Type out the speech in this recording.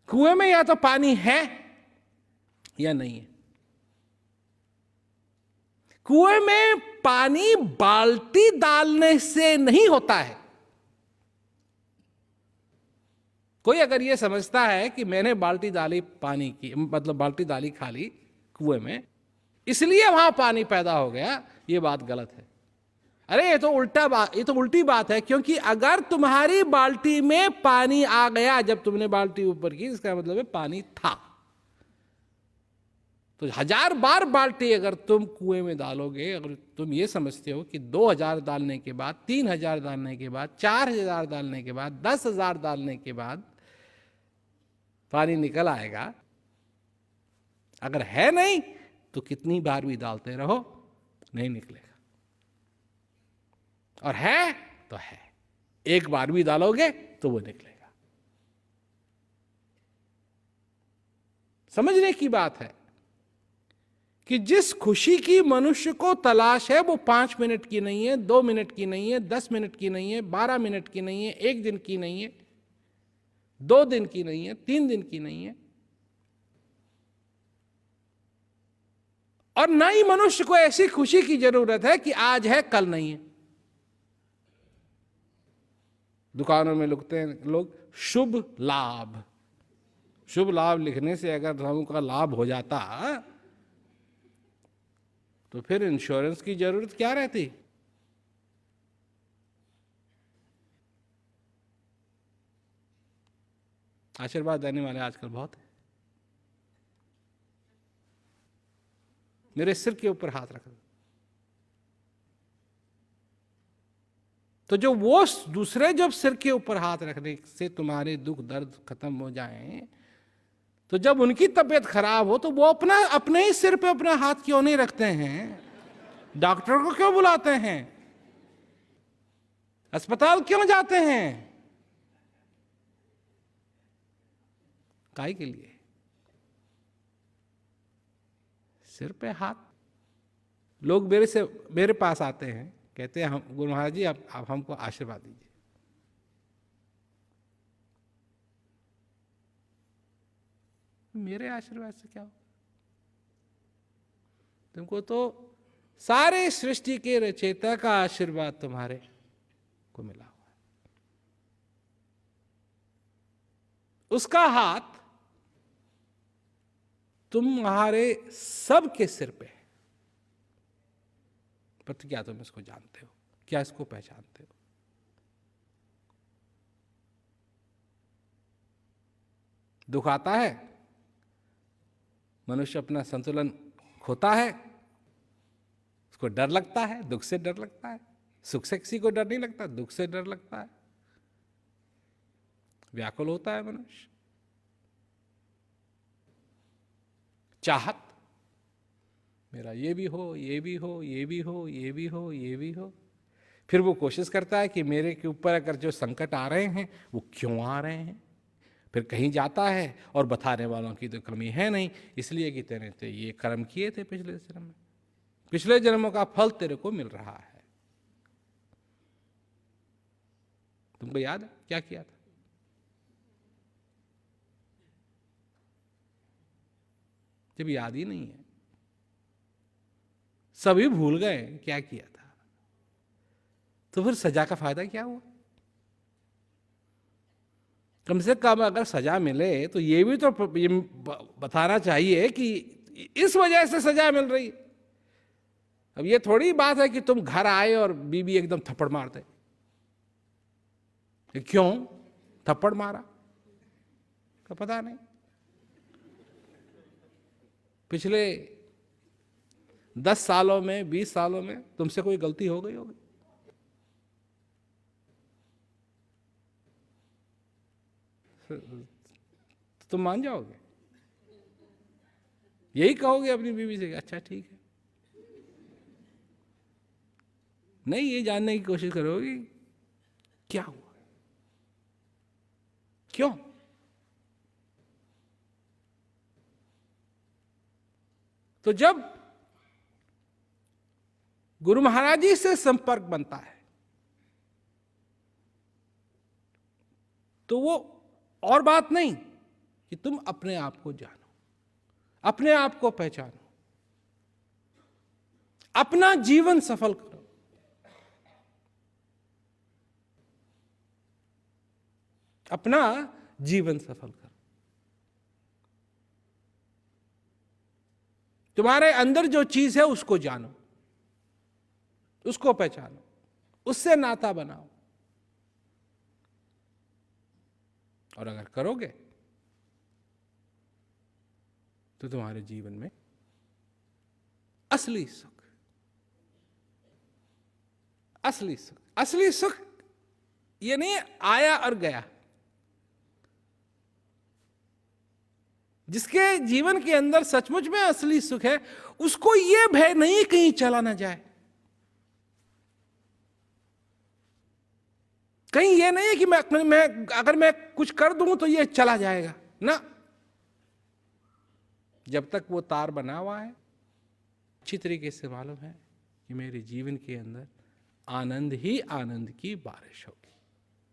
कुएं में या तो पानी है या नहीं है। कुएं में पानी बाल्टी डालने से नहीं होता है। कोई अगर ये समझता है कि मैंने बाल्टी डाली पानी की, मतलब बाल्टी डाली खाली कुएं में, इसलिए वहां पानी पैदा हो गया, ये बात गलत है। अरे ये तो उल्टी बात है, क्योंकि अगर तुम्हारी बाल्टी में पानी आ गया जब तुमने बाल्टी ऊपर की, इसका मतलब है पानी था। तो 1000 बार बाल्टी अगर तुम कुएं में डालोगे, अगर तुम ये समझते हो कि 2000 डालने के बाद, 3000 डालने के बाद, 4000 डालने के बाद, 10,000 डालने के बाद पानी निकल आएगा, अगर है नहीं तो कितनी बार भी डालते रहो नहीं निकलेगा, और है तो है, एक बार भी डालोगे तो वो निकलेगा। समझने की बात है कि जिस खुशी की मनुष्य को तलाश है वो 5 मिनट की नहीं है, 2 मिनट की नहीं है, 10 मिनट की नहीं है, 12 मिनट की नहीं है, 1 दिन की नहीं है, 2 दिन की नहीं है, 3 दिन की नहीं है, और ना ही मनुष्य को ऐसी खुशी की जरूरत है कि आज है कल नहीं है। दुकानों में लिखते हैं लोग शुभ लाभ। शुभ लाभ लिखने से अगर लोगों का लाभ हो जाता तो फिर इंश्योरेंस की जरूरत क्या रहती। आशीर्वाद देने वाले आजकल बहुत है। मेरे सिर के ऊपर हाथ रख दो, तो जो वो दूसरे जब सिर के ऊपर हाथ रखने से तुम्हारे दुख दर्द खत्म हो जाएं, तो जब उनकी तबीयत खराब हो तो वो अपने ही सिर पे अपना हाथ क्यों नहीं रखते हैं? डॉक्टर को क्यों बुलाते हैं? अस्पताल क्यों जाते हैं? काहे के लिए? सिर पे हाथ। लोग मेरे पास आते हैं, कहते हैं हम गुरु महाराज जी आप हमको आशीर्वाद दीजिए। मेरे आशीर्वाद से क्या हो? तुमको तो सारे सृष्टि के रचयिता का आशीर्वाद तुम्हारे को मिला हुआ है। उसका हाथ तुम्हारे सबके सिर पे है। पर क्या तुम इसको जानते हो? क्या इसको पहचानते हो? दुख आता है, मनुष्य अपना संतुलन खोता है, उसको डर लगता है, दुख से डर लगता है। सुख से किसी को डर नहीं लगता, दुख से डर लगता है, व्याकुल होता है मनुष्य। चाहत, मेरा ये भी हो, ये भी हो, ये भी हो, ये भी हो, ये भी हो। फिर वो कोशिश करता है कि मेरे के ऊपर अगर जो संकट आ रहे हैं वो क्यों आ रहे हैं। फिर कहीं जाता है और बताने वालों की तो कमी है नहीं, इसलिए कि तेरे तो ये कर्म किए थे पिछले जन्म में, पिछले जन्मों का फल तेरे को मिल रहा है। तुमको याद है क्या किया था? जब याद ही नहीं है, सभी भूल गए क्या किया था, तो फिर सजा का फायदा क्या हुआ? कम से कम अगर सजा मिले तो ये भी तो बताना चाहिए कि इस वजह से सजा मिल रही। अब ये थोड़ी बात है कि तुम घर आए और बीबी एकदम थप्पड़ मार दे। क्यों थप्पड़ मारा का पता नहीं। पिछले 10 सालों में, 20 सालों में तुमसे कोई गलती हो गई होगी? तुम मान जाओगे? यही कहोगे अपनी बीवी से, अच्छा ठीक है। नहीं, ये जानने की कोशिश करोगे क्या हुआ, क्यों। तो जब गुरु महाराज जी से संपर्क बनता है तो वो और बात नहीं, कि तुम अपने आप को जानो, अपने आप को पहचानो, अपना जीवन सफल करो। अपना जीवन सफल करो। तुम्हारे अंदर जो चीज है उसको जानो, उसको पहचानो, उससे नाता बनाओ। और अगर करोगे तो तुम्हारे जीवन में असली सुख, असली सुख, असली सुख ये नहीं आया और गया। जिसके जीवन के अंदर सचमुच में असली सुख है, उसको ये भय नहीं कहीं चला ना जाए, कहीं ये नहीं है कि मैं अगर मैं कुछ कर दूं तो ये चला जाएगा ना। जब तक वो तार बना हुआ है, अच्छी तरीके से मालूम है कि मेरे जीवन के अंदर आनंद ही आनंद की बारिश होगी।